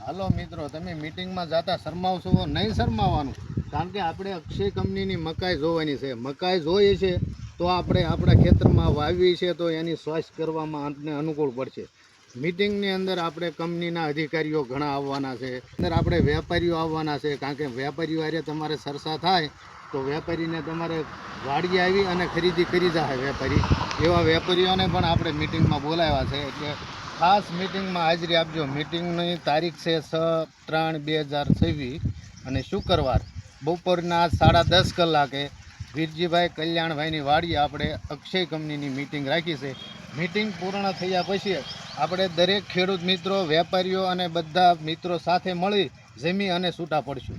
હાલો મિત્રો, તમે મિટિંગમાં જતા શરમાવશો નહીં? શરમાવાનું, કારણ કે આપણે અક્ષય કંપનીની મકાઈ જોવાની છે. મકાઈ જોઈએ છે તો આપણે આપણા ખેતરમાં વાવી છે તો એની સ્વાસ્થ્ય કરવામાં આપણને અનુકૂળ પડશે. મિટિંગની અંદર આપણે કંપનીના અધિકારીઓ ઘણા આવવાના છે, અંદર આપણે વેપારીઓ આવવાના છે, કારણ કે વેપારીઓ હારે તમારે ચર્ચા થાય તો વેપારીને તમારે વાડીએ આવી અને ખરીદી કરી જાય. વેપારી એવા વેપારીઓને પણ આપણે મિટિંગમાં બોલાવ્યા છે, એટલે ખાસ મિટિંગમાં હાજરી આપજો. મિટિંગની તારીખ છે 6/3/2026 અને શુક્રવાર બપોરના 10:30 કલાકે વીરજીભાઈ કલ્યાણભાઈની વાડીએ આપણે અક્ષય કંપનીની મિટિંગ રાખી છે. મિટિંગ પૂર્ણ થયા પછી આપણે દરેક ખેડૂત મિત્રો, વેપારીઓ અને બધા મિત્રો સાથે મળી જમી અને છૂટા પડશું.